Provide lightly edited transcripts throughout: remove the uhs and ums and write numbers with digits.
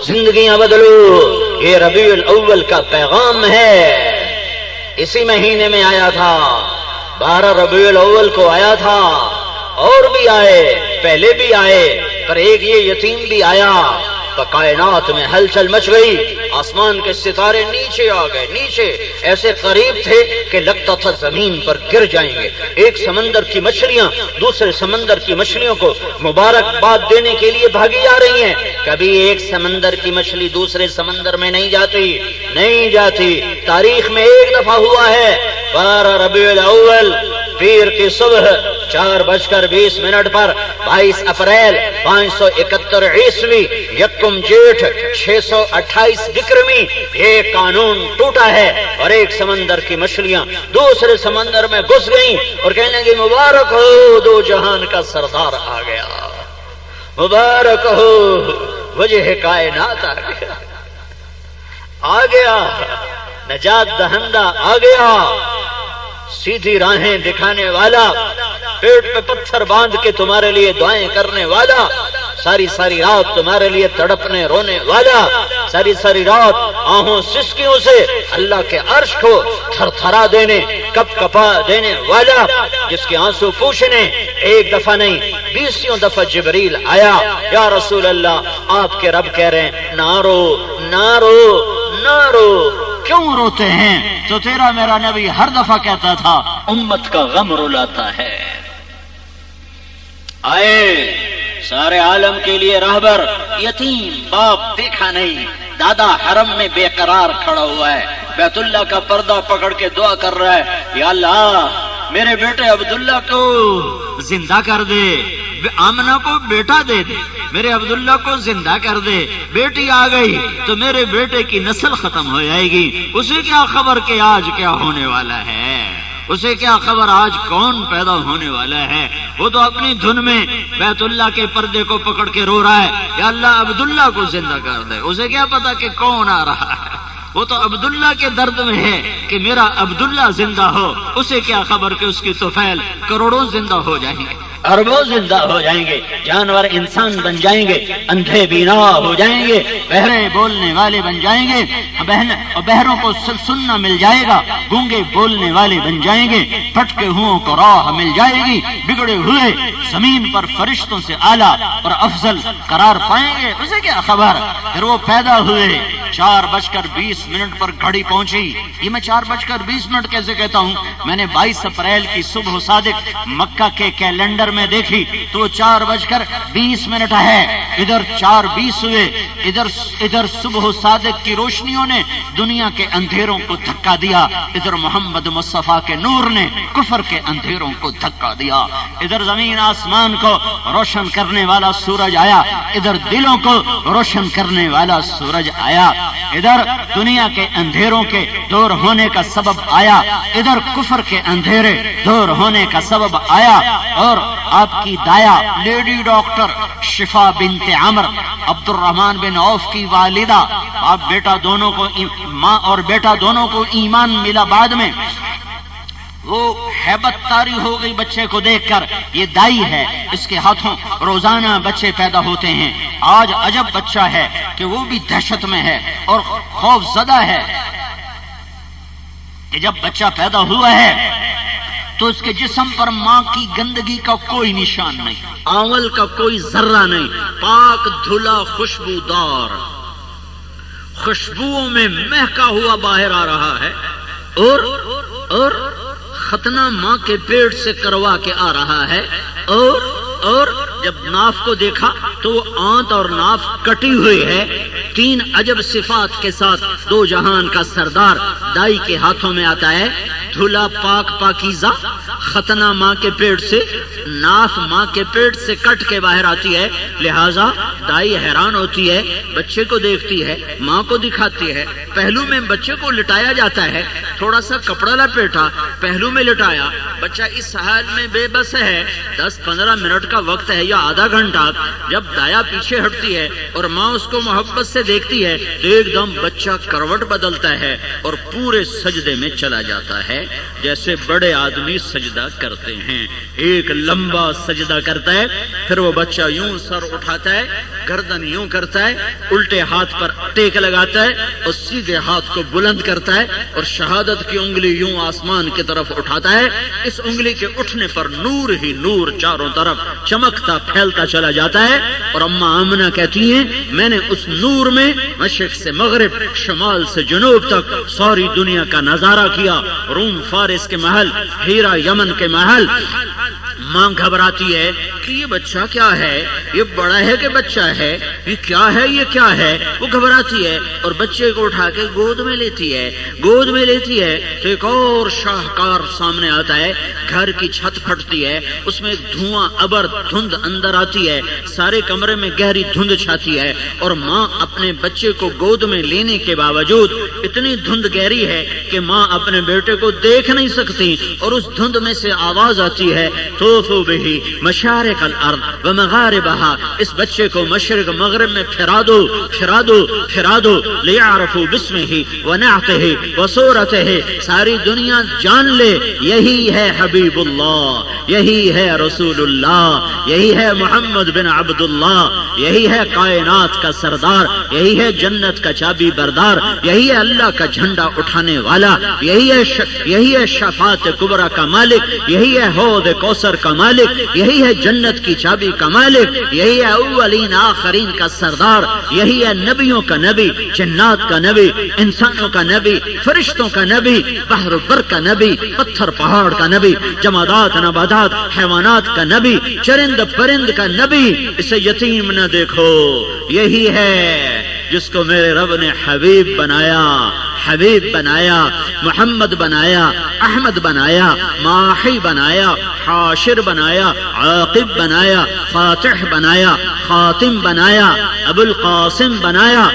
زندگیاں بدلو، یہ ربیع الاول کا پیغام ہے۔ اسی مہینے میں آیا تھا، 12 ربیع الاول کو آیا تھا، اور بھی آئے، پہلے بھی آئے، پر ایک یہ یتیم بھی آیا تو کائنات میں ہلچل مچ گئی، آسمان کے ستارے نیچے آ گئے، نیچے ایسے قریب تھے کہ لگتا تھا زمین پر گر جائیں گے۔ ایک سمندر کی مچھلیاں دوسرے سمندر کی مچھلیوں کو مبارکباد دینے کے لیے بھاگی جا رہی ہیں۔ کبھی ایک سمندر کی مچھلی دوسرے سمندر میں نہیں جاتی۔ تاریخ میں ایک دفعہ ہوا ہے، 12 ربیع الاول پیر کی صبح 4:20 پر 22 اپریل 571 عیسوی یکم جیٹھ 628 وکرمی یہ قانون ٹوٹا ہے، اور ایک سمندر کی مچھلیاں دوسرے سمندر میں گھس گئیں اور کہنے لگی مبارک ہو، دو جہان کا سردار آ گیا، مبارک ہو، وجہ کائنات آ گیا، نجات دہندہ آ گیا، سیدھی راہیں دکھانے والا، پیٹ پہ پتھر باندھ کے تمہارے لیے دعائیں کرنے والا، ساری رات تمہارے لیے تڑپنے رونے والا، ساری رات آہوں سسکیوں سے اللہ کے عرش کو تھر تھرا دینے، کپ کپا دینے والا، جس کے آنسو پوچھنے ایک دفعہ نہیں 20 دفعہ جبریل آیا، یا رسول اللہ آپ کے رب کہہ رہے ہیں نہ رو، کیوں روتے ہیں؟ تو تیرا میرا نبی ہر دفعہ کہتا تھا امت کا غم رلاتا ہے۔ آئے سارے عالم کے لیے راہبر، یتیم باپ دیکھا نہیں، دادا حرم میں بے قرار کھڑا ہوا ہے، بیت اللہ کا پردہ پکڑ کے دعا کر رہا ہے، یا اللہ میرے بیٹے عبداللہ کو زندہ کر دے، آمنہ کو بیٹا دے دے، میرے عبداللہ کو زندہ کر دے، بیٹی آ گئی تو میرے بیٹے کی نسل ختم ہو جائے گی، اسے کیا خبر کہ آج کیا ہونے والا ہے، اسے کیا خبر آج کون پیدا ہونے والا ہے، وہ تو اپنی دھن میں بیت اللہ کے پردے کو پکڑ کے رو رہا ہے، یا اللہ عبداللہ کو زندہ کر دے، اسے کیا پتا کہ کون آ رہا ہے، وہ تو عبداللہ کے درد میں ہے کہ میرا عبداللہ زندہ ہو، اسے کیا خبر کہ اس کی طفیل کروڑوں زندہ ہو جائیں گے، اربوں زندہ ہو جائیں گے، جانور انسان بن جائیں گے، اندھے بینا ہو جائیں گے، بہرے بولنے والے بن جائیں گے، بہروں کو سننا مل جائے گا، گونگے بولنے والے بن جائیں گے، پھٹکے ہوں کو راہ مل جائے گی، بگڑے ہوئے زمین پر فرشتوں سے اعلیٰ اور افضل قرار پائیں گے، اسے کیا خبر؟ پھر وہ پیدا ہوئے، 4:20 پر گھڑی پہنچی، یہ میں 4:20 کیسے کہتا ہوں؟ میں نے 22 اپریل کی صبح صادق مکہ کے کیلنڈر میں دیکھی تو 4:20 ہے، ادھر 4:20 ہوئے، ادھر صبح صادق کی روشنیوں نے دنیا کے اندھیروں کو دھکا دیا، ادھر محمد مصطفیٰ کے نور نے کفر کے اندھیروں کو دھکا دیا، ادھر زمین آسمان کو روشن کرنے والا سورج آیا، ادھر دلوں کو روشن کرنے والا سورج آیا، ادھر دنیا کے اندھیروں کے دور ہونے کا سبب آیا، ادھر کفر کے اندھیرے دور ہونے کا سبب آیا، اور آپ کی دایا لیڈی ڈاکٹر شفا بنت عمر عبد الرحمن بن عوف کی والدہ، آپ بیٹا دونوں کو، ماں اور بیٹا دونوں کو ایمان ملا، بعد میں وہ ہیبت طاری ہو گئی بچے کو دیکھ کر، یہ دائی ہے، اس کے ہاتھوں روزانہ بچے پیدا ہوتے ہیں، آج عجب بچہ ہے کہ وہ بھی دہشت میں ہے اور خوف زدہ ہے کہ جب بچہ پیدا ہوا ہے تو اس کے جسم پر ماں کی گندگی کا کوئی نشان نہیں، آول کا کوئی ذرہ نہیں، پاک دھلا خوشبودار، خوشبوؤں میں مہکا ہوا باہر آ رہا ہے، اور ختنہ ماں کے پیٹ سے کروا کے آ رہا ہے، اور جب ناف کو دیکھا تو وہ آنت اور ناف کٹی ہوئی ہے، 3 عجب صفات کے ساتھ دو جہان کا سردار دائی کے ہاتھوں میں آتا ہے، دھلا پاک پاکیزہ، ختنہ ماں کے پیٹ سے، ناف ماں کے پیٹ سے کٹ کے باہر آتی ہے، لہذا دائی حیران ہوتی ہے، بچے کو دیکھتی ہے، ماں کو دکھاتی ہے، پہلو میں بچے کو لٹایا جاتا ہے، تھوڑا سا کپڑا لپیٹا، پہلو میں لٹایا، بچہ اس حال میں بے بس ہے، 10-15 منٹ کا وقت ہے یا آدھا گھنٹہ، جب دایا پیچھے ہٹتی ہے اور ماں اس کو محبت سے دیکھتی ہے تو ایک دم بچہ کروٹ بدلتا ہے اور پورے سجدے میں چلا جاتا ہے، جیسے بڑے آدمی سجدہ کرتے ہیں، ایک لمبا لمبا سجدہ کرتا ہے، پھر وہ بچہ یوں سر اٹھاتا ہے، گردن یوں کرتا ہے، الٹے ہاتھ پر ٹیک لگاتا ہے اور سیدھے ہاتھ کو بلند کرتا ہے اور شہادت کی انگلی یوں آسمان کی طرف اٹھاتا ہے۔ اس انگلی کے اٹھنے پر نور ہی نور چاروں طرف چمکتا پھیلتا چلا جاتا ہے، اور اماں آمنہ کہتی ہیں میں نے اس نور میں مشرق سے مغرب، شمال سے جنوب تک ساری دنیا کا نظارہ کیا، روم فارس کے محل، ہیرا یمن کے محل۔ ماں گھبراتی ہے کہ یہ بچہ کیا ہے، یہ بڑا ہے کہ بچہ ہے، یہ کیا ہے، یہ کیا ہے، وہ گھبراتی ہے اور بچے کو اٹھا کے گود میں لیتی ہے۔ گود میں لیتی ہے تو ایک اور شاہکار سامنے آتا ہے، گھر کی چھت پھٹتی ہے، اس میں دھواں ابر دھند اندر آتی ہے، سارے کمرے میں گہری دھند چھاتی ہے، اور ماں اپنے بچے کو گود میں لینے کے باوجود اتنی دھند گہری ہے کہ ماں اپنے بیٹے کو دیکھ نہیں سکتی، اور اس دھند میں سے آواز آتی ہے طوفوا به مشارق الارض ومغاربها، اس بچے کو مشرق مغرب میں پھرا دو پھرا دو پھرا دو، لیعرفوا باسمه ونعته وصورته، ساری دنیا جان لے یہی ہے حبیب اللہ، یہی ہے رسول اللہ، یہی ہے محمد بن عبد اللہ، یہی ہے کائنات کا سردار، یہی ہے جنت کا چابی بردار، یہی ہے اللہ کا جھنڈا اٹھانے والا، یہی ہے شفاعت کبریٰ کا مالک، یہی ہے حوض کوثر کا مالک، یہی ہے جنت کی چابی کا مالک، یہی ہے اولین آخرین کا سردار، یہی ہے نبیوں کا نبی، جنات کا نبی، انسانوں کا نبی، فرشتوں کا نبی، بحر و بر کا نبی، پتھر پہاڑ کا نبی، جمادات نباتات حیوانات کا نبی، چرند پرند کا نبی، اسے یتیم نہ دیکھو، یہی ہے جس کو میرے رب نے حبیب بنایا، حبیب بنایا، محمد بنایا، احمد بنایا، ماحی بنایا، حاشر بنایا، عاقب بنایا، فاتح بنایا، خاتم بنایا، ابو القاسم بنایا،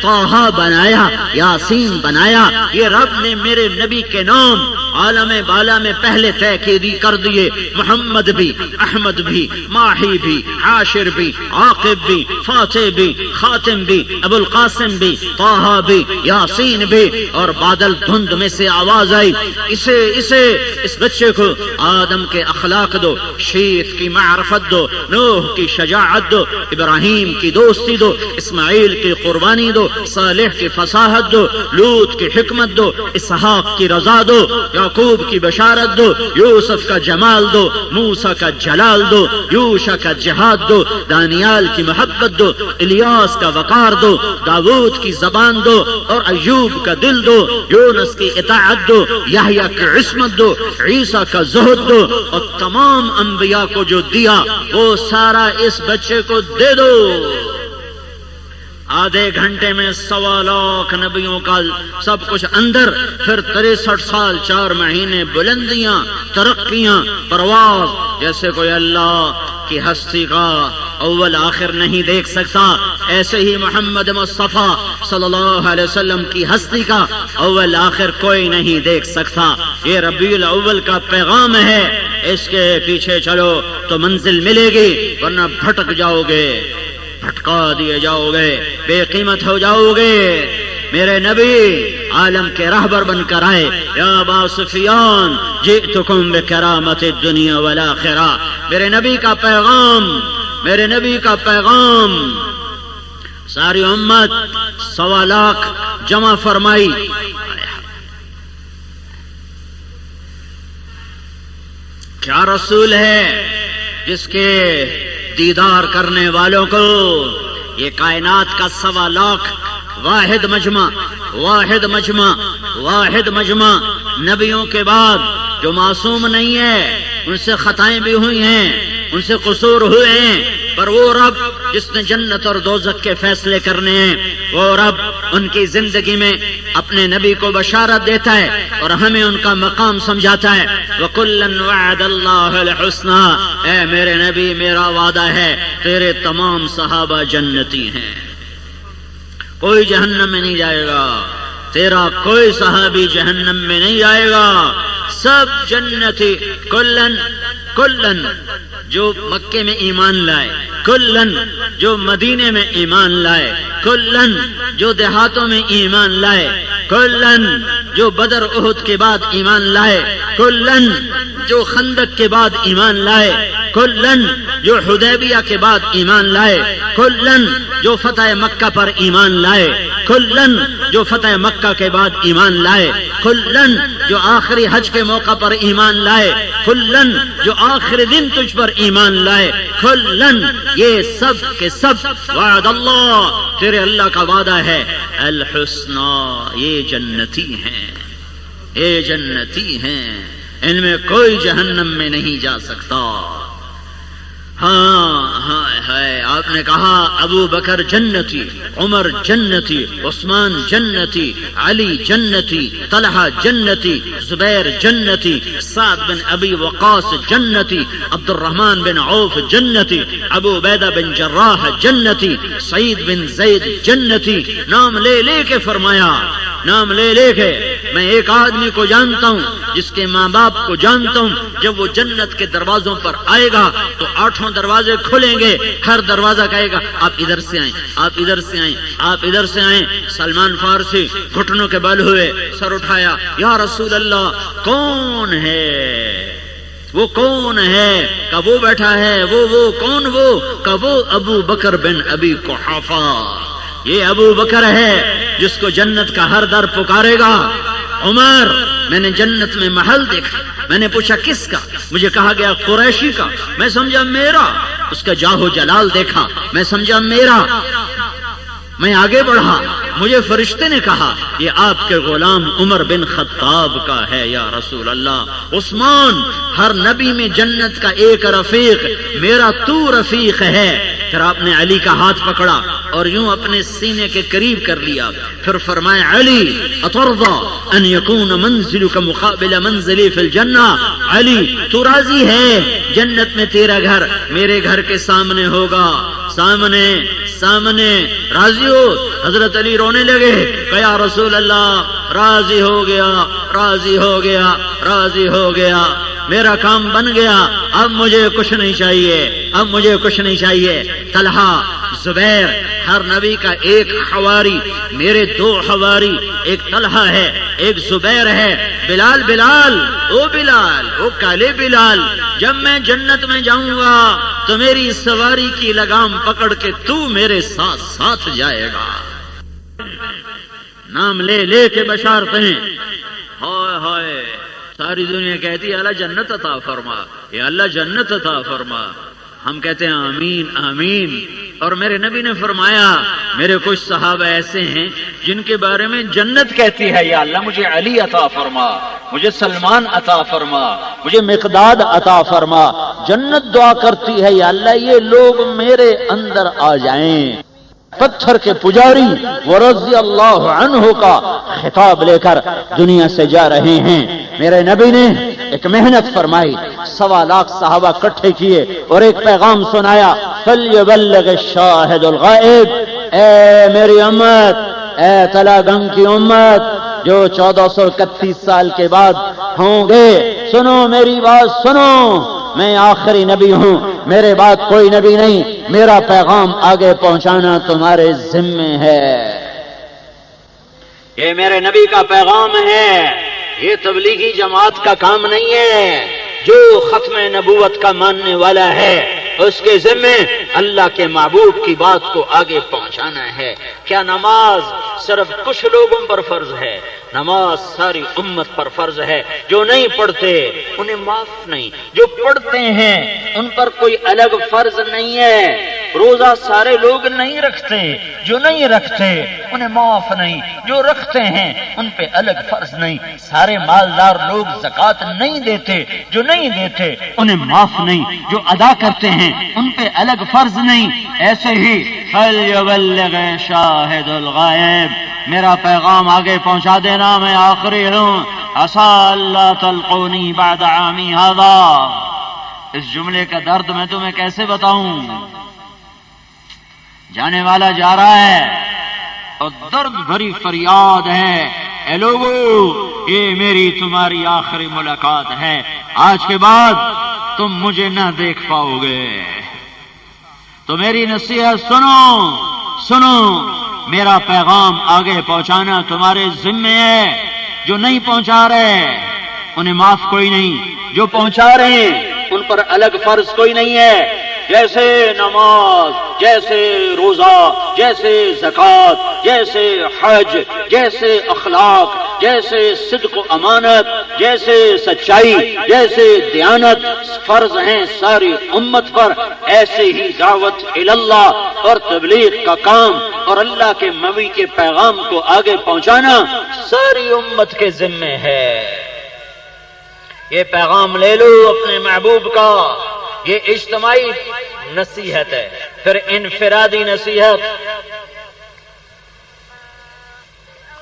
طہ بنایا، یاسین بنایا۔ یہ رب نے میرے نبی کے نام عالم بالا میں پہلے طے کر دیے، محمد بھی، احمد بھی، ماحی بھی، حاشر بھی، عاقب بھی، فاتح بھی، خاتم بھی، ابو القاسم بھی، طہ بھی، یاسین بھی۔ اور بادل دھند میں سے آواز آئی، اس بچے کو آدم کے اخلاق دو، شیت کی معرفت دو، نوح کی شجاعت دو، ابراہیم کی دوستی دو، اسماعیل کی قربانی دو، صالح کی فصاحت دو، لوط کی حکمت دو، اسحاق کی رضا دو، یعقوب کی بشارت دو، یوسف کا جمال دو، موسیٰ کا جلال دو، یوشع کا جہاد دو، دانیال کی محبت دو، الیاس کا وقار دو، داود کی زبان دو، اور ایوب کا دل دو، یونس کی اطاعت دو، یحییٰ کی عصمت دو، عیسیٰ کا زہد دو، اور تمام انبیاء کو جو دیا وہ سارا اس بچے کو دے دو۔ آدھے گھنٹے میں 1.25 لاکھ نبیوں کا سب کچھ اندر، پھر 63 سال 4 مہینے بلندیاں، ترقیاں، پرواز، جیسے کوئی اللہ کی ہستی کا اول آخر نہیں دیکھ سکتا، ایسے ہی محمد مصطفیٰ صلی اللہ علیہ وسلم کی ہستی کا اول آخر کوئی نہیں دیکھ سکتا۔ یہ ربیع الاول کا پیغام ہے، اس کے پیچھے چلو تو منزل ملے گی، ورنہ بھٹک جاؤ گے، بھٹکا دیے جاؤ گے، بے قیمت ہو جاؤ گے۔ میرے نبی عالم کے رہبر بن کر آئے، یا ابا سفیان جئتکم بکرامت الدنیا والآخرہ۔ میرے نبی کا پیغام، میرے نبی کا پیغام ساری امت 1.25 لاکھ جمع فرمائی۔ کیا رسول ہے جس کے دیدار کرنے والوں کو یہ کائنات کا 1.25 لاکھ واحد مجمع، واحد مجمع، واحد مجمع، نبیوں کے بعد جو معصوم نہیں ہے، ان سے خطائیں بھی ہوئی ہیں، ان سے قصور ہوئے ہیں، پر وہ رب جس نے جنت اور دوزخ کے فیصلے کرنے ہیں، وہ رب ان کی زندگی میں اپنے نبی کو بشارت دیتا ہے اور ہمیں ان کا مقام سمجھاتا ہے۔ وَكُلًّا وَعَدَ اللَّهُ الْحُسْنَى، اے میرے نبی میرا وعدہ ہے تیرے تمام صحابہ جنتی ہیں، کوئی جہنم میں نہیں جائے گا، تیرا کوئی صحابی جہنم میں نہیں جائے گا، سب جنتی۔ کلن جو مکے میں ایمان لائے، کلن جو مدینے میں ایمان لائے، کلن جو دیہاتوں میں ایمان لائے، کلن جو بدر احد کے بعد ایمان لائے، کلن جو خندق کے بعد ایمان لائے، کلن جو حدیبیہ کے بعد ایمان لائے، کلن جو فتح مکہ پر ایمان لائے، کلن جو فتح مکہ کے بعد ایمان لائے، کلن جو آخری حج کے موقع پر ایمان لائے، کلن جو آخری دن تجھ پر ایمان لائے، کلن یہ سب کے سب وعد اللہ تیرے اللہ کا وعدہ ہے الحسنى، یہ جنتی ہیں، یہ جنتی ہیں، ان میں کوئی جہنم میں نہیں جا سکتا۔ ہاں ہے، آپ نے کہا ابو بکر جنتی، عمر جنتی، عثمان جنتی، علی جنتی، طلحہ جنتی، زبیر جنتی، سعد بن ابی وقاص جنتی، عبد الرحمن بن عوف جنتی، ابو عبیدہ بن جراح جنتی، سعید بن زید جنتی، نام لے لے کے فرمایا، نام لے لے کے۔ میں ایک آدمی کو جانتا ہوں جس کے ماں باپ کو جانتا ہوں، جب وہ جنت کے دروازوں پر آئے گا تو 8 دروازے کھلیں گے، ہر دروازہ کہے گا آپ ادھر سے آئیں، آپ ادھر سے آئیں، آپ ادھر سے آئیں۔ سلمان فارسی گھٹنوں کے بل ہوئے، سر اٹھایا، یا رسول اللہ کون ہے وہ، کون ہے؟ کہ وہ بیٹھا ہے، وہ کون؟ وہ کہ وہ ابو بکر بن ابی قحافہ، یہ ابو بکر ہے جس کو جنت کا ہر در پکارے گا۔ عمر میں نے جنت میں محل دیکھا، میں نے پوچھا کس کا؟ مجھے کہا گیا قریشی کا، میں سمجھا میرا۔ اس کا جاہ و جلال دیکھا، میں سمجھا میرا۔ میں آگے بڑھا، مجھے فرشتے نے کہا یہ آپ کے غلام عمر بن خطاب کا ہے یا رسول اللہ۔ عثمان، ہر نبی میں جنت کا ایک رفیق، میرا تو رفیق ہے۔ پھر آپ نے علی کا ہاتھ پکڑا اور یوں اپنے سینے کے قریب کر لیا، پھر فرمایا علی اترضى ان يكون منزلك مقابل منزلي في الجنہ، علی تو راضی ہے جنت میں تیرا گھر میرے گھر کے سامنے ہوگا؟ سامنے سامنے راضی ہو؟ حضرت علی رونے لگے کہ یا رسول اللہ راضی ہو گیا، راضی ہو گیا، راضی ہو گیا، میرا کام بن گیا، اب مجھے کچھ نہیں چاہیے، اب مجھے کچھ نہیں چاہیے۔ طلحہ، زبیر، ہر نبی کا ایک حواری، میرے 2 حواری، ایک طلحہ ہے، ایک زبیر ہے۔ بلال، بلال، او کالے بلال، جب میں جنت میں جاؤں گا تو میری سواری کی لگام پکڑ کے تو میرے ساتھ ساتھ جائے گا۔ نام لے لے کے بشارتیں، ہائے ہائے، ساری دنیا کہتی ہے اللہ جنت عطا فرما، یا اللہ جنت عطا فرما۔ ہم کہتے ہیں آمین آمین۔ اور میرے نبی نے فرمایا میرے کچھ صحابہ ایسے ہیں جن کے بارے میں جنت کہتی ہے یا اللہ مجھے علی عطا فرما، مجھے سلمان عطا فرما، مجھے مقداد عطا فرما۔ جنت دعا کرتی ہے یا اللہ یہ لوگ میرے اندر آ جائیں۔ پتھر کے پجاری وہ رضی اللہ عنہ کا خطاب لے کر دنیا سے جا رہے ہیں۔ میرے نبی نے ایک محنت فرمائی، 1.25 لاکھ صحابہ اکٹھے کیے اور ایک پیغام سنایا، فَلْيُبَلِّغِ الشَّاهِدُ الْغَائِبُ، اے میری امت، اے تلا گنگ کی امت جو 1431 سال کے بعد ہوں گے، سنو میری بات سنو، میں آخری نبی ہوں، میرے بعد کوئی نبی نہیں، میرا پیغام آگے پہنچانا تمہارے ذمے ہے۔ یہ میرے نبی کا پیغام ہے، یہ تبلیغی جماعت کا کام نہیں ہے۔ جو ختم نبوت کا ماننے والا ہے اس کے ذمے اللہ کے محبوب کی بات کو آگے پہنچانا ہے۔ کیا نماز صرف کچھ لوگوں پر فرض ہے؟ نماز ساری امت پر فرض ہے۔ جو نہیں پڑھتے انہیں معاف نہیں، جو پڑھتے ہیں ان پر کوئی الگ فرض نہیں ہے۔ روزہ سارے لوگ نہیں رکھتے، جو نہیں رکھتے انہیں معاف نہیں، جو رکھتے ہیں ان پہ الگ فرض نہیں۔ سارے مالدار لوگ زکوٰۃ نہیں دیتے، جو نہیں دیتے انہیں معاف نہیں، جو ادا کرتے ہیں ان پہ الگ فرض نہیں۔ ایسے ہی فَلْيُبَلِّغِ شَاهِدُ الْغَائِبِ، میرا پیغام آگے پہنچا دینا، میں آخری ہوں۔ عَسَىٰ أَلَّا تَلْقُونِي بَعْدَ عَامِي هَٰذَا، اس جملے کا درد میں تمہیں کیسے بتاؤں؟ جانے والا جا رہا ہے اور درد بھری فریاد ہے، اے لوگو یہ میری تمہاری آخری ملاقات ہے، آج کے بعد تم مجھے نہ دیکھ پاؤ گے۔ تو میری نصیحت سنو سنو، میرا پیغام آگے پہنچانا تمہارے ذمے ہے۔ جو نہیں پہنچا رہے انہیں معاف کوئی نہیں، جو پہنچا رہے ہیں ان پر الگ فرض کوئی نہیں ہے، جیسے نماز، جیسے روزہ، جیسے زکوٰۃ، جیسے حج، جیسے اخلاق، جیسے صدق و امانت، جیسے سچائی، جیسے دیانت فرض ہیں ساری امت پر، ایسے ہی دعوت اللہ اور تبلیغ کا کام اور اللہ کے نبی کے پیغام کو آگے پہنچانا ساری امت کے ذمے ہے۔ یہ پیغام لے لو اپنے محبوب کا، یہ اجتماعی نصیحت ہے، پھر انفرادی نصیحت۔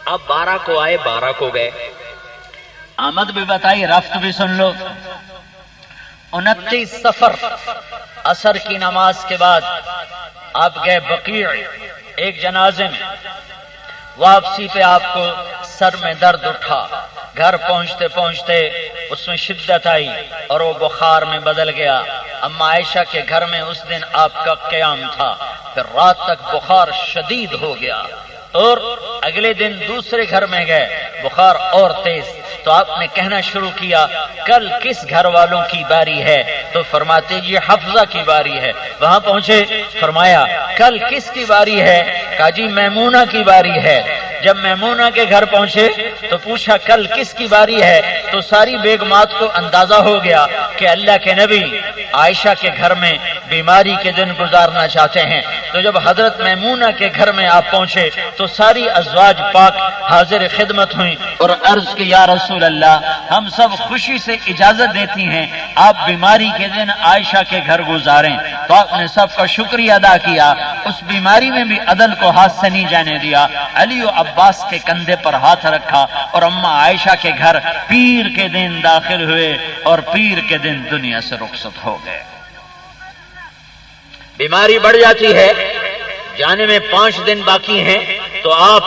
اب 12 کو آئے 12 کو گئے، آمد بھی بتائی، رفت بھی سن لو۔ 29 صفر عصر کی نماز کے بعد آپ گئے بقیع ایک جنازے میں، واپسی پہ آپ کو سر میں درد اٹھا، گھر پہنچتے پہنچتے اس میں شدت آئی اور وہ بخار میں بدل گیا۔ اما عائشہ کے گھر میں اس دن آپ کا قیام تھا، پھر رات تک بخار شدید ہو گیا، اور اگلے دن دوسرے گھر میں گئے، بخار اور تیز، تو آپ نے کہنا شروع کیا کل کس گھر والوں کی باری ہے؟ تو فرماتے یہ حفصہ کی باری ہے۔ وہاں پہنچے، فرمایا کل کس کی باری ہے؟ کہا جی میمونہ کی باری ہے۔ جب میمونہ کے گھر پہنچے تو پوچھا کل کس کی باری ہے؟ تو ساری بیگمات کو اندازہ ہو گیا کہ اللہ کے نبی عائشہ کے گھر میں بیماری کے دن گزارنا چاہتے ہیں۔ تو جب حضرت میمونہ کے گھر میں آپ پہنچے تو ساری ازواج پاک حاضر خدمت ہوئیں اور عرض کی یا رسول اللہ، ہم سب خوشی سے اجازت دیتی ہیں آپ بیماری کے دن عائشہ کے گھر گزاریں۔ تو آپ نے سب کا شکریہ ادا کیا، اس بیماری میں بھی عدل کو ہاتھ سے نہیں جانے دیا، علی و عباس کے کندھے پر ہاتھ رکھا اور اما عائشہ کے گھر پیر کے دن داخل ہوئے اور پیر کے دن دنیا سے رخصت ہو گئے۔ بیماری بڑھ جاتی ہے، جانے میں 5 دن باقی ہیں، تو آپ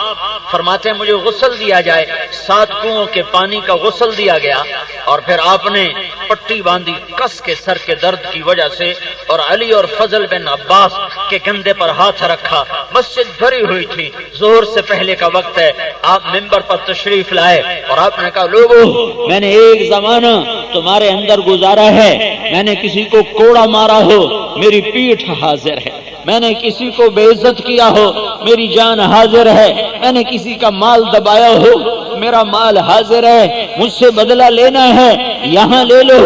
فرماتے ہیں مجھے غسل دیا جائے۔ 7 کنووں کے پانی کا غسل دیا گیا اور پھر آپ نے پٹی باندھی کس کے سر کے درد کی وجہ سے، اور علی اور فضل بن عباس کے کندھے پر ہاتھ رکھا۔ مسجد بھری ہوئی تھی، ظہر سے پہلے کا وقت ہے، آپ منبر پر تشریف لائے اور آپ نے کہا لوگوں، میں نے ایک زمانہ تمہارے اندر گزارا ہے، میں نے کسی کو کوڑا مارا ہو میری پیٹھ حاضر ہے، میں نے کسی کو بے عزت کیا ہو میری جان حاضر ہے، میں نے کسی کا مال دبایا ہو میرا مال حاضر ہے، مجھ سے بدلہ لینا ہے یہاں لے لو،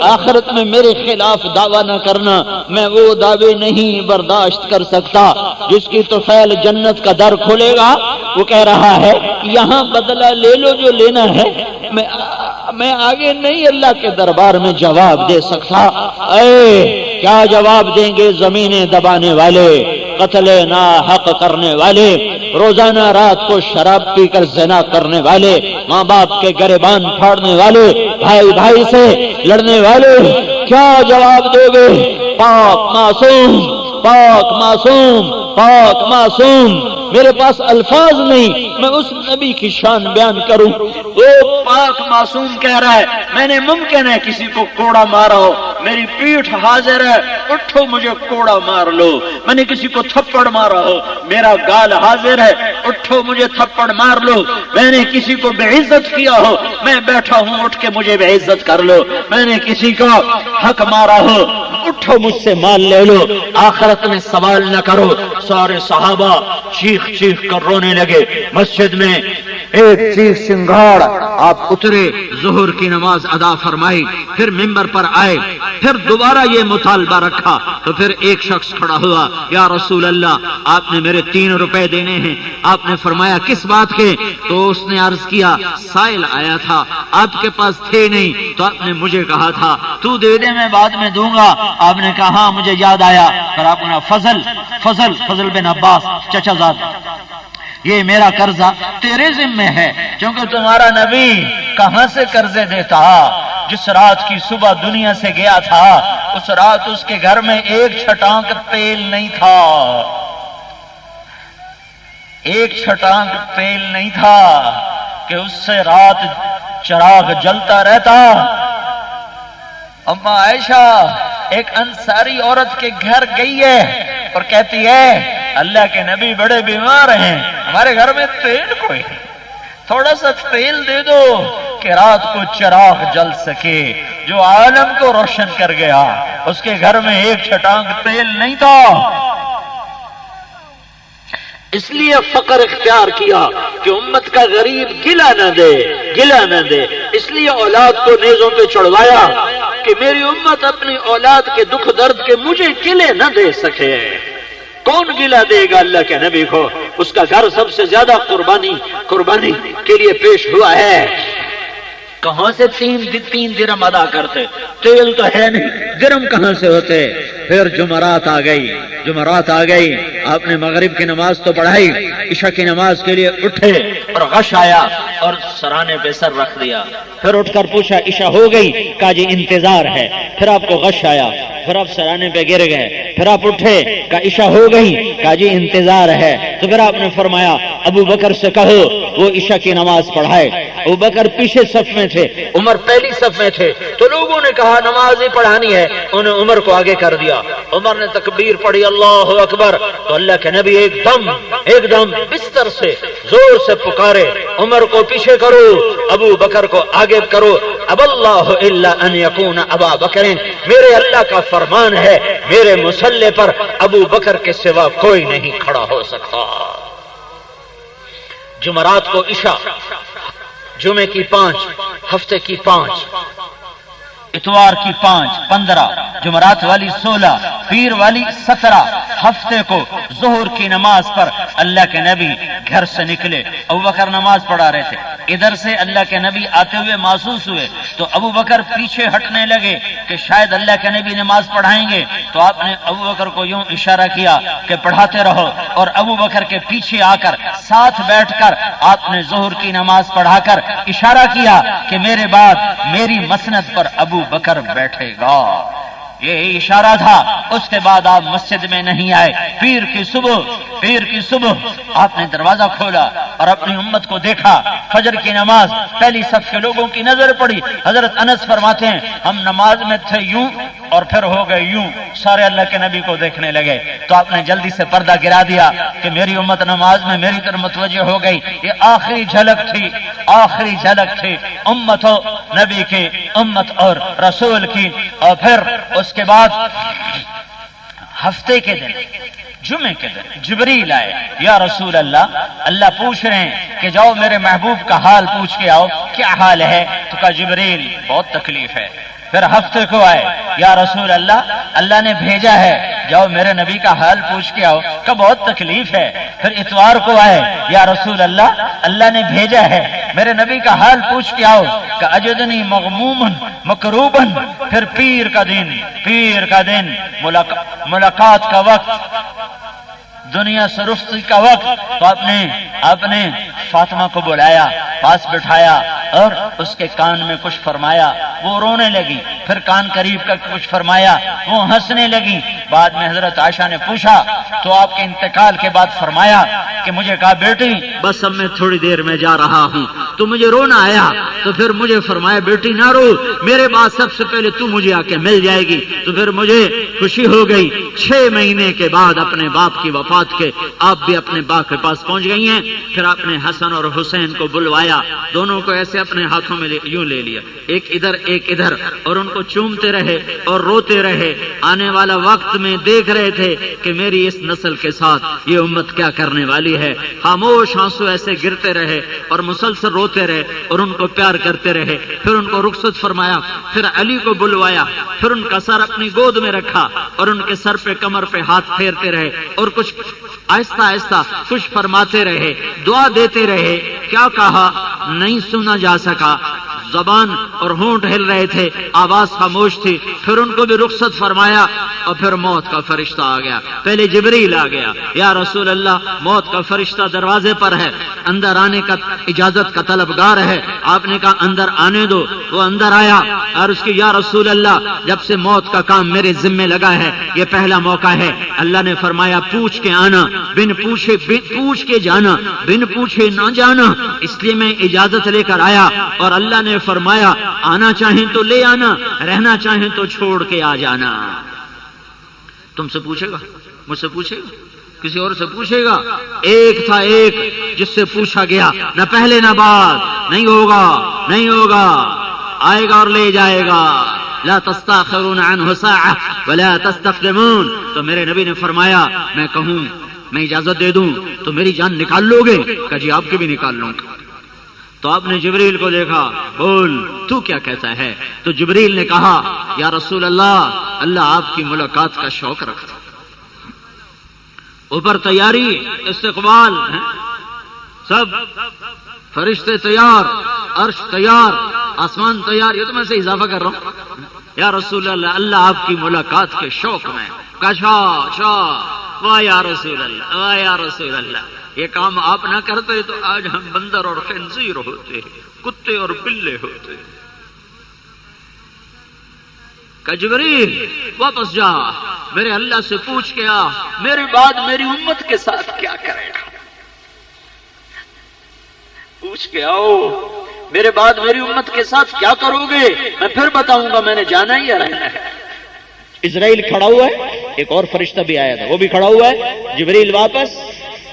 آخرت میں میرے خلاف دعویٰ نہ کرنا، میں وہ دعوے نہیں برداشت کر سکتا۔ جس کی طفیل جنت کا در کھولے گا وہ کہہ رہا ہے یہاں بدلہ لے لو جو لینا ہے، میں آگے نہیں اللہ کے دربار میں جواب دے سکتا۔ اے کیا جواب دیں گے زمینیں دبانے والے، قتل ناحق کرنے والے، روزانہ رات کو شراب پی کر زنا کرنے والے، ماں باپ کے گریبان پھاڑنے والے، بھائی بھائی سے لڑنے والے، کیا جواب دو گے؟ پاک معصوم، پاک معصوم، پاک معصوم، میرے پاس الفاظ نہیں میں اس نبی کی شان بیان کروں۔ وہ پاک معصوم کہہ رہا ہے میں نے ممکن ہے کسی کو کوڑا مارا ہو، میری پیٹھ حاضر ہے، اٹھو مجھے کوڑا مار لو۔ میں نے کسی کو تھپڑ مارا ہو، میرا گال حاضر ہے، اٹھو مجھے تھپڑ مار لو۔ میں نے کسی کو بے عزت کیا ہو، میں بیٹھا ہوں اٹھ کے مجھے بے عزت کر لو۔ میں نے کسی کو حق مارا ہو، اٹھو مجھ سے مال لے لو، آخرت میں سوال نہ کرو۔ سارے صحابہ چیخ چیخ کر رونے لگے۔ مسجد میں ایک چیخ چنگاڑ، آپ اترے، ظہر کی نماز ادا فرمائی، پھر منبر پر آئے، پھر دوبارہ یہ مطالبہ رکھا، تو پھر ایک شخص کھڑا ہوا، یا رسول اللہ آپ نے میرے 3 روپے دینے ہیں۔ آپ نے فرمایا کس بات کے؟ تو اس نے عرض کیا سائل آیا تھا، آپ کے پاس تھے نہیں تو آپ نے مجھے کہا تھا تو دے دے میں بعد میں دوں گا۔ آپ نے کہا ہاں مجھے یاد آیا، پھر آپ نے فضل بن عباس چچا زاد، یہ میرا قرضہ تیرے ذمہ ہے، کیونکہ تمہارا نبی کہاں سے قرضے دیتا؟ جس رات کی صبح دنیا سے گیا تھا اس رات اس کے گھر میں ایک چھٹانک تیل نہیں تھا، ایک چھٹانک تیل نہیں تھا کہ اس سے رات چراغ جلتا رہتا۔ اما عائشہ ایک انصاری عورت کے گھر گئی ہے اور کہتی ہے اللہ کے نبی بڑے بیمار ہیں، ہمارے گھر میں تیل کوئی نہیں، تھوڑا سا تیل دے دو کہ رات کو چراغ جل سکے۔ جو عالم کو روشن کر گیا اس کے گھر میں ایک چھٹانگ تیل نہیں تھا، اس لیے فقر اختیار کیا کہ امت کا غریب گلا نہ دے، اس لیے اولاد کو نیزوں پہ چڑھوایا کہ میری امت اپنی اولاد کے دکھ درد کے مجھے گلے نہ دے سکے۔ کون گلا دے گا اللہ کے نبی کو؟ اس کا گھر سب سے زیادہ قربانی کے لیے پیش ہوا ہے۔ کہاں سے تین درم ادا کرتے؟ تیل تو ہے نہیں، درم کہاں سے ہوتے؟ پھر جمعرات آ گئی، آپ نے مغرب کی نماز تو پڑھائی، عشاء کی نماز کے لیے اٹھے اور غش آیا اور سرانے پہ سر رکھ دیا۔ پھر اٹھ کر پوچھا عشاء ہو گئی؟ کہا جی انتظار ہے۔ پھر آپ کو غش آیا، پھر آپ سرانے پہ گر گئے، پھر آپ اٹھے، کہا عشاء ہو گئی؟ کہا جی انتظار ہے۔ تو پھر آپ نے فرمایا ابو بکر سے کہو وہ عشاء کی نماز پڑھائے۔ ابو بکر پیچھے صف میں تھے، عمر پہلی صف میں تھے، تو لوگوں نے کہا نماز ہی پڑھانی ہے، انہوں نے عمر کو آگے کر دیا۔ عمر نے تکبیر پڑھی اللہ اکبر، تو اللہ کے نبی ایک دم بستر سے زور سے پکارے عمر کو پیچھے کرو، ابو بکر کو آگے کرو۔ اب اللہ الا ان یکون ابا بکر، میرے اللہ کا فرمان ہے میرے مصلی پر ابو بکر کے سوا کوئی نہیں کھڑا ہو سکتا۔ جمعرات کو عشاء، جمعے کی 5، ہفتے کی 5، اتوار کی 5، 15، جمعرات والی 16، پیر والی 17، ہفتے کو ظہر کی نماز پر اللہ کے نبی گھر سے نکلے۔ ابو بکر نماز پڑھا رہے تھے، ادھر سے اللہ کے نبی آتے ہوئے محسوس ہوئے تو ابو بکر پیچھے ہٹنے لگے کہ شاید اللہ کے نبی نماز پڑھائیں گے، تو آپ نے ابو بکر کو یوں اشارہ کیا کہ پڑھاتے رہو، اور ابو بکر کے پیچھے آ کر ساتھ بیٹھ کر آپ نے ظہر کی نماز پڑھا کر اشارہ کیا کہ میرے بعد میری مسند پر ابو بکر بیٹھے گا۔ یہ اشارہ تھا۔ اس کے بعد آپ مسجد میں نہیں آئے۔ پیر کی صبح آپ نے دروازہ کھولا اور اپنی امت کو دیکھا۔ فجر کی نماز پہلی صف کے لوگوں کی نظر پڑی۔ حضرت انس فرماتے ہیں ہم نماز میں تھے یوں اور پھر ہو گئے یوں، سارے اللہ کے نبی کو دیکھنے لگے، تو آپ نے جلدی سے پردہ گرا دیا کہ میری امت نماز میں میری طرف متوجہ ہو گئی۔ یہ آخری جھلک تھی امت و نبی کی، امت اور رسول کی۔ اور پھر اس کے بعد ہفتے کے دن، جمعے کے دن جبریل آئے، یا رسول اللہ پوچھ رہے ہیں کہ جاؤ میرے محبوب کا حال پوچھ کے آؤ، کیا حال ہے؟ تو کہا جبریل بہت تکلیف ہے۔ پھر ہفتے کو آئے، یا رسول اللہ نے بھیجا ہے جاؤ میرے نبی کا حال پوچھ کے آؤ، کہ بہت تکلیف ہے۔ پھر اتوار کو آئے، یا رسول اللہ نے بھیجا ہے میرے نبی کا حال پوچھ کے آؤ، کہ اجدنی مغموما مکروبا۔ پھر پیر کا دن ملاقات کا وقت، دنیا سے رخصتی کا وقت، تو آپ نے فاطمہ کو بلایا، پاس بٹھایا اور اس کے کان میں کچھ فرمایا، وہ رونے لگی۔ پھر کان قریب کا کچھ فرمایا، وہ ہنسنے لگی۔ بعد میں حضرت عائشہ نے پوچھا تو آپ کے انتقال کے بعد فرمایا کہ مجھے کہا بیٹی بس اب میں تھوڑی دیر میں جا رہا ہوں، تو مجھے رونا آیا، تو پھر مجھے فرمایا بیٹی نہ رو، میرے بعد سب سے پہلے تو مجھے آ کے مل جائے گی۔ تو پھر مجھے خوشی ہو گئی۔ 6 مہینے کے بعد اپنے باپ کی وفات کے آپ بھی اپنے باپ کے پاس پہنچ گئی ہیں۔ پھر آپ نے حسن اور حسین کو بلوایا، دونوں کو ایسے اپنے ہاتھوں میں یوں لے لیا، ایک ادھر، اور ان کو چومتے رہے اور روتے رہے۔ آنے والا وقت میں دیکھ رہے تھے کہ میری اس نسل کے ساتھ یہ امت کیا کرنے والی ہے۔ خاموش آنسو ایسے گرتے رہے اور مسلسل روتے رہے اور ان کو پیار کرتے رہے۔ پھر ان کو رخصت فرمایا، پھر علی کو بلوایا، پھر ان کا سر اپنی گود میں رکھا اور ان کے سر پہ کمر پہ ہاتھ پھیرتے رہے اور کچھ آہستہ کچھ فرماتے رہے، دعا دیتے رہے۔ کیا کہا نہیں سنا جا سکا، زبان اور ہونٹ ہل رہے تھے، آواز خاموش تھی۔ پھر ان کو بھی رخصت فرمایا اور پھر موت کا فرشتہ آ گیا۔ پہلے جبریل آ گیا، یا رسول اللہ موت کا فرشتہ دروازے پر ہے، اندر آنے کا اجازت کا طلبگار ہے۔ آپ نے کہا اندر آنے دو۔ وہ اندر آیا اور اس کی یا رسول اللہ جب سے موت کا کام میرے ذمے لگا ہے یہ پہلا موقع ہے۔ اللہ نے فرمایا پوچھ کے آنا، بن پوچھ کے جانا، بن پوچھے نہ جانا، اس لیے میں اجازت لے کر آیا۔ اور اللہ نے فرمایا آنا چاہیں تو لے آنا، رہنا چاہیں تو چھوڑ کے آ جانا۔ تم سے پوچھے گا، مجھ سے پوچھے گا، کسی اور سے پوچھے گا؟ ایک تھا ایک جس سے پوچھا گیا، نہ پہلے نہ بعد، نہیں ہوگا نہیں ہوگا، آئے گا اور لے جائے گا۔ لا تستاخرون عنہ ساعة ولا تستقدمون۔ تو میرے نبی نے فرمایا میں کہوں، میں اجازت دے دوں تو میری جان نکال لو گے؟ کہ جی آپ کی بھی نکال لوں گا۔ تو آپ نے جبریل کو دیکھا، بول تو کیا کہتا ہے؟ تو جبریل نے کہا یا رسول اللہ آپ کی ملاقات کا شوق رکھتا، اوپر تیاری، استقبال ہے، سب فرشتے تیار، عرش تیار، آسمان تیار۔ یہ تو میں سے اضافہ کر رہا ہوں۔ یا رسول اللہ آپ کی ملاقات کے شوق میں کشا واہ یا رسول اللہ، واہ یا رسول اللہ، یہ کام آپ نہ کرتے تو آج ہم بندر اور خنزیر ہوتے، کتے اور بلے ہوتے۔ کہ جبریل واپس جا، میرے اللہ سے پوچھ کے آ، میرے بعد میری امت کے ساتھ کیا کرے گا؟ پوچھ کے آؤ، میرے بعد میری امت کے ساتھ کیا کرو گے؟ میں پھر بتاؤں گا، میں نے جانا ہی رہنا ہے۔ اسرائیل کھڑا ہوا ہے، ایک اور فرشتہ بھی آیا تھا، وہ بھی کھڑا ہوا ہے۔ جبریل واپس،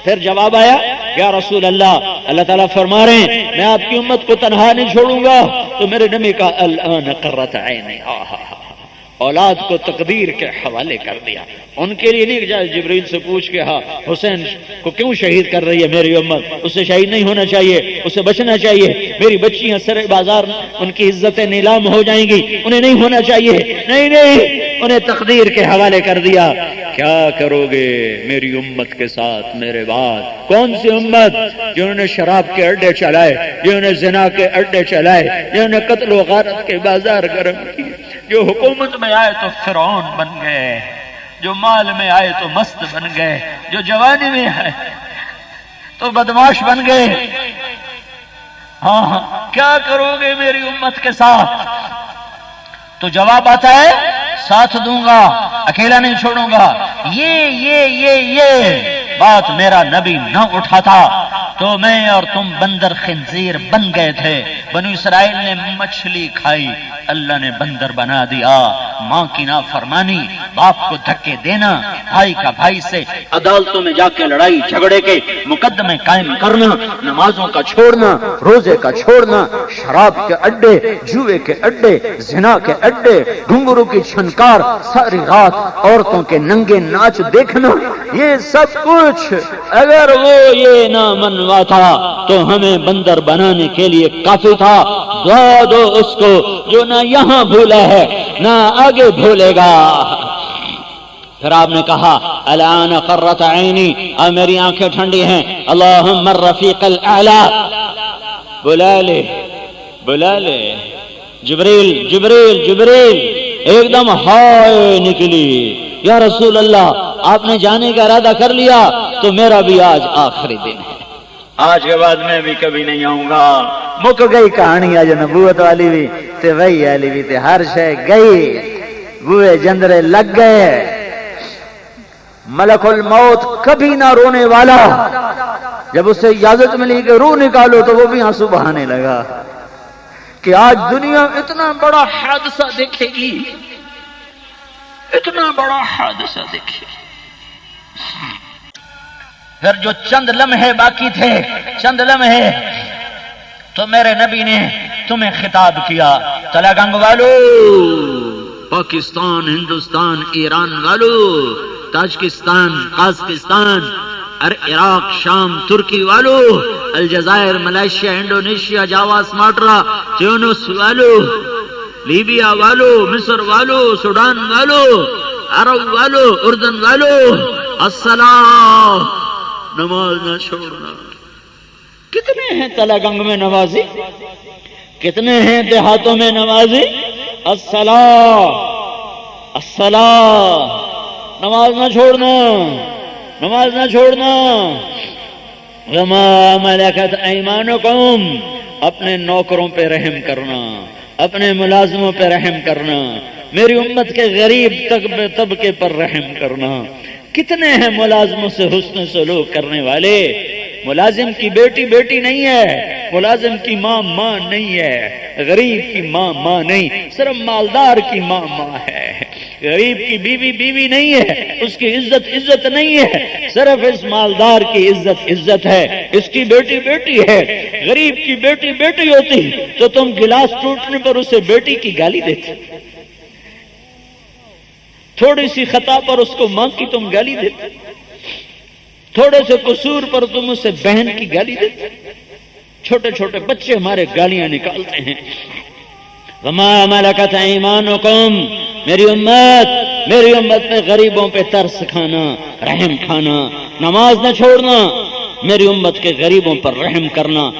پھر جواب آیا یا رسول اللہ تعالیٰ فرما رہے ہیں میں آپ کی امت کو تنہا نہیں چھوڑوں گا۔ تو میرے نبی کا الآن قرۃ عینی، اولاد کو تقدیر کے حوالے کر دیا۔ ان کے لیے نہیں جائے جبریل سے پوچھ کے ہاں حسین کو کیوں شہید کر رہی ہے میری امت؟ اسے شہید نہیں ہونا چاہیے، اسے بچنا چاہیے۔ میری بچیاں سر بازار، ان کی عزتیں نیلام ہو جائیں گی، انہیں نہیں ہونا چاہیے۔ نہیں انہیں تقدیر کے حوالے کر دیا۔ کیا کرو گے میری امت کے ساتھ میرے بعد؟ کون سی امت؟ جنہوں نے شراب کے اڈے چلائے، جنہوں نے زنا کے اڈے چلائے، جنہوں نے قتل و غارت کے بازار گرم کیے، جو حکومت میں آئے تو فرعون بن گئے، جو مال میں آئے تو مست بن گئے، جو جوانی میں آئے تو بدماش بن گئے۔ ہاں کیا کرو گے میری امت کے ساتھ؟ تو جواب آتا ہے ساتھ دوں گا، اکیلا نہیں چھوڑوں گا۔ یہ بات میرا نبی نہ اٹھاتا تو میں اور تم بندر خنزیر بن گئے تھے۔ بنو اسرائیل نے مچھلی کھائی، اللہ نے بندر بنا دیا۔ ماں کی نافرمانی، باپ کو دھکے دینا، بھائی کا بھائی سے عدالتوں میں جا کے لڑائی جھگڑے کے مقدمے قائم کرنا، نمازوں کا چھوڑنا، روزے کا چھوڑنا، شراب کے اڈے، جوئے کے اڈے، زنا کے اڈے، گھنگرو کی چھنکار، ساری رات عورتوں کے ننگے ناچ دیکھنا، یہ سب کچھ اگر وہ یہ نہ منوا تھا تو ہمیں بندر بنانے کے لیے کافی تھا۔ دعا دو اس کو جو نہ یہاں بھولا ہے نہ آگے بھولے گا۔ پھر آپ نے کہا الان قرۃ عینی، اب میری آنکھیں ٹھنڈی ہیں۔ اللہم الرفیق الاعلی، بلا لے جبریل ایک دم ہائے نکلی۔ یا رسول اللہ آپ نے جانے کا ارادہ کر لیا تو میرا بھی آج آخری دن ہے، آج کے بعد میں بھی کبھی نہیں آؤں گا۔ مک گئی کہانی آج نبوت والی بھی تے وہی والی بھی تے، ہر شے گئی، بوئے جندرے لگ گئے۔ ملک الموت کبھی نہ رونے والا، جب اسے اجازت ملی کہ روح نکالو تو وہ بھی آنسو بہانے لگا کہ آج دنیا اتنا بڑا حادثہ دیکھے گی، اتنا بڑا حادثہ دیکھے۔ پھر جو چند لمحے باقی تھے، چند لمحے، تو میرے نبی نے تمہیں خطاب کیا، تلگنگ والو، پاکستان، ہندوستان، ایران والو، تاجکستان، قازقستان، عراق، شام، ترکی والو، الجزائر، ملائیشیا، انڈونیشیا، جاوا، سماٹرا، تیونس والو، لیبیا والو، مصر والو، سوڈان والو، عرب والو، اردن والو، الصلاۃ، نماز نہ چھوڑنا۔ کتنے ہیں تلگنگ میں نمازی، کتنے ہیں دیہاتوں میں نمازی؟ الصلاۃ، نماز نہ چھوڑنا، نماز نہ چھوڑنا۔ وما ملکت ایمانکم، اپنے نوکروں پہ رحم کرنا، اپنے ملازموں پہ رحم کرنا، میری امت کے غریب طبقے پر رحم کرنا۔ کتنے ہیں ملازموں سے حسن سلوک کرنے والے؟ ملازم کی بیٹی نہیں ہے، ملازم کی ماں ماں نہیں ہے، غریب کی ماں ماں نہیں، صرف مالدار کی ماں ماں ہے۔ غریب کی بیوی بیوی نہیں ہے، اس کی عزت عزت نہیں ہے، صرف اس مالدار کی عزت عزت ہے، اس کی بیٹی بیٹی ہے۔ غریب کی بیٹی بیٹی ہوتی تو تم گلاس ٹوٹنے پر اسے بیٹی کی گالی دیتے، تھوڑی سی خطا پر اس کو ماں کی تم گالی دیتے، تھوڑے سے قصور پر تم اسے بہن کی گالی دیتے۔ چھوٹے چھوٹے بچے ہمارے گالیاں نکالتے ہیں۔ وما ملکت ایمانکم، میری امت پہ غریبوں پہ ترس کھانا، رحم کھانا، نماز نہ چھوڑنا، میری امت کے غریبوں پر رحم کرنا۔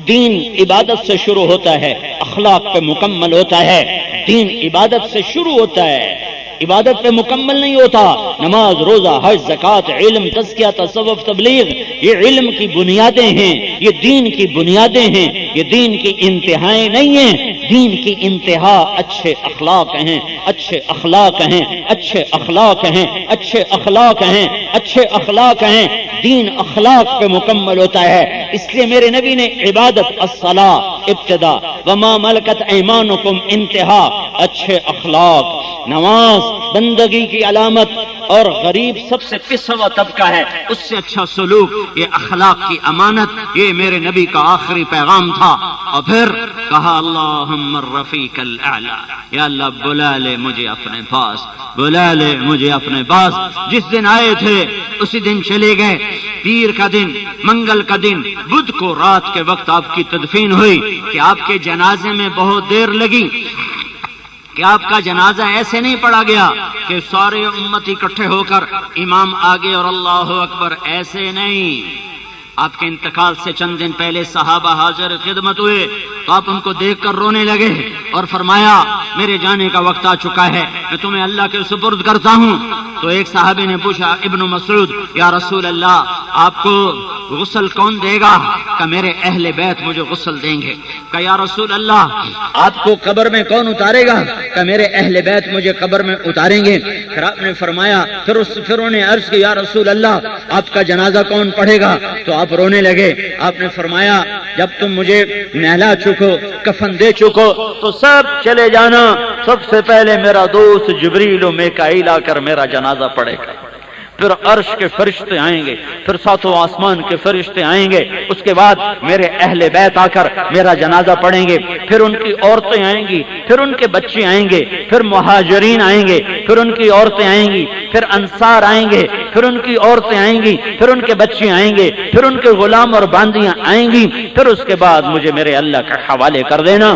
دین عبادت سے شروع ہوتا ہے، اخلاق پہ مکمل ہوتا ہے۔ دین عبادت سے شروع ہوتا ہے، عبادت پہ مکمل نہیں ہوتا۔ نماز، روزہ، حج، زکوٰۃ، علم، تزکیہ، تصوف، تبلیغ، یہ علم کی بنیادیں ہیں، یہ دین کی بنیادیں ہیں، یہ دین کی انتہائیں نہیں ہیں۔ دین کی انتہا اچھے اخلاق ہیں، اچھے اخلاق ہیں، اچھے اخلاق ہیں، اچھے اخلاق ہیں، اچھے اخلاق ہیں۔ دین اخلاق پہ مکمل ہوتا ہے، اس لیے میرے نبی نے عبادت الصلاۃ ابتدا، وما ملکت ایمانکم انتہا، اچھے اخلاق۔ نماز بندگی کی علامت، اور غریب سب سے پسوا طبقہ ہے، اس سے اچھا سلوک، یہ اخلاق کی امانت، یہ میرے نبی کا آخری پیغام تھا۔ اور پھر کہا اللہم الرفیق الاعلی، یا اللہ بلا لے مجھے اپنے پاس، بلا لے مجھے اپنے پاس۔ جس دن آئے تھے اسی دن چلے گئے۔ پیر کا دن، منگل کا دن، بدھ کو رات کے وقت آپ کی تدفین ہوئی کہ آپ کے جنازے میں بہت دیر لگی، کہ آپ کا جنازہ ایسے نہیں پڑھا گیا کہ سارے امت اکٹھے ہو کر امام آگے اور اللہ اکبر، ایسے نہیں۔ آپ کے انتقال سے چند دن پہلے صحابہ حاضر خدمت ہوئے تو آپ ان کو دیکھ کر رونے لگے اور فرمایا میرے جانے کا وقت آ چکا ہے، میں تمہیں اللہ کے سپرد کرتا ہوں۔ تو ایک صحابی نے پوچھا، ابن مسعود، یا رسول اللہ آپ کو غسل کون دے گا؟ کہ میرے اہل بیت مجھے غسل دیں گے۔ کہ یا رسول اللہ آپ کو قبر میں کون اتارے گا؟ کہ میرے اہل بیت مجھے قبر میں اتاریں گے۔ پھر آپ نے فرمایا، پھر انہوں نے عرض کی، یا رسول اللہ آپ کا جنازہ کون پڑھے گا؟ تو آپ رونے لگے۔ آپ نے فرمایا جب تم مجھے نہلا چکو، کفن دے چکو تو سب چلے جانا، سب سے پہلے میرا دوست جبریل و میکائیل آ کر میرا جنازہ پڑھے گا، پھر عرش کے فرشتے آئیں گے، پھر ساتوں آسمان کے فرشتے آئیں گے، اس کے بعد میرے اہل بیت آ کر میرا جنازہ پڑھیں گے، پھر ان کی عورتیں آئیں گی، پھر ان کے بچے آئیں گے، پھر مہاجرین آئیں گے، پھر ان کی عورتیں آئیں گی، پھر انصار آئیں گے، پھر ان کی عورتیں آئیں گی، پھر ان کے بچے آئیں گے، پھر ان کے غلام اور باندیاں آئیں گی، پھر اس کے بعد مجھے میرے اللہ کے حوالے کر دینا۔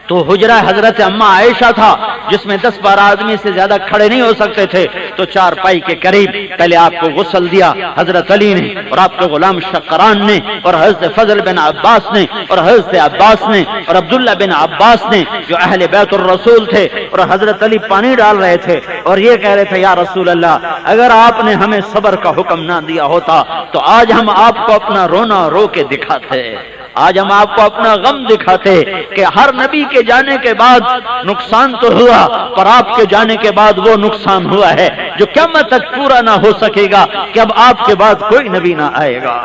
تو حجرہ حضرت اما عائشہ تھا جس میں 10-12 آدمی سے زیادہ کھڑے نہیں ہو سکتے تھے، تو چارپائی کے قریب پہلے آپ کو غسل دیا حضرت علی نے اور آپ کے غلام شقران نے اور حضرت فضل بن عباس نے اور حضرت عباس نے اور عبداللہ بن عباس نے جو اہل بیت الرسول تھے، اور حضرت علی پانی ڈال رہے تھے اور یہ کہہ رہے تھے یا رسول اللہ اگر آپ نے ہمیں صبر کا حکم نہ دیا ہوتا تو آج ہم آپ کو اپنا رونا رو کے دکھاتے، آج ہم آپ کو اپنا غم دکھاتے کہ ہر نبی کے جانے کے بعد نقصان تو ہوا، پر آپ کے جانے کے بعد وہ نقصان ہوا ہے جو قیامت تک پورا نہ ہو سکے گا کہ اب آپ کے بعد کوئی نبی نہ آئے گا۔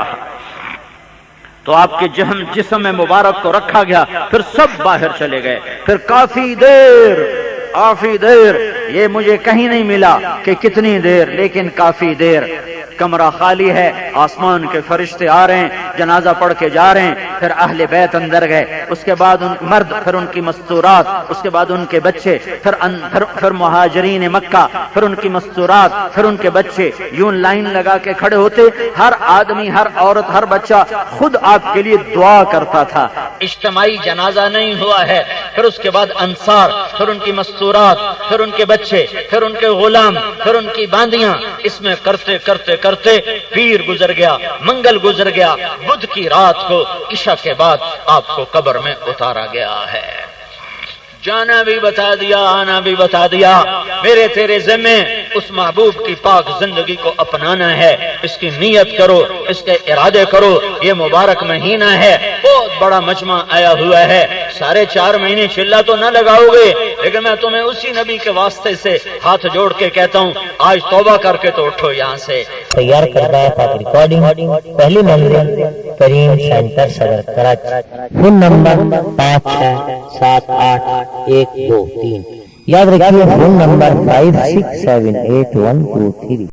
تو آپ کے جسم میں مبارک کو رکھا گیا، پھر سب باہر چلے گئے، پھر کافی دیر یہ مجھے کہیں نہیں ملا کہ کتنی دیر، لیکن کافی دیر۔ کمرہ خالی ہے، آسمان کے فرشتے آ رہے ہیں، جنازہ پڑھ کے جا رہے ہیں، پھر اہل بیت اندر گئے، اس کے بعد ان مرد، پھر ان کی مستورات، اس کے بعد ان کے بچے، پھر مہاجرین مکہ، پھر ان کی مستورات، پھر ان کے بچے، یوں لائن لگا کے کھڑے ہوتے، ہر آدمی، ہر عورت، ہر بچہ خود آپ کے لیے دعا کرتا تھا۔ اجتماعی جنازہ نہیں ہوا ہے۔ پھر اس کے بعد انصار، پھر ان کی مستورات، پھر ان کے بچے، پھر ان کے غلام، پھر ان کی باندیاں، اس میں کرتے کرتے کرتے پیر گزر گیا، منگل گزر گیا، بدھ کی رات کو عشاء کے بعد آپ کو قبر میں اتارا گیا ہے۔ جانا بھی بتا دیا، آنا بھی بتا دیا۔ میرے تیرے ذمے اس محبوب کی پاک زندگی کو اپنانا ہے، اس کی نیت کرو، اس کے ارادے کرو۔ یہ مبارک مہینہ ہے، بہت بڑا مجمع آیا ہوا ہے، 4.5 مہینے چلا تو نہ لگاؤ گے، لیکن میں تمہیں اسی نبی کے واسطے سے ہاتھ جوڑ کے کہتا ہوں آج توبہ کر کے تو اٹھو یہاں سے۔ تیار کر رہا تھا ریکارڈنگ، پہلی منزل کریم سینٹر صدر کراچی۔ Phone number 56781223۔ یاد رکھیے فون نمبر 56781223۔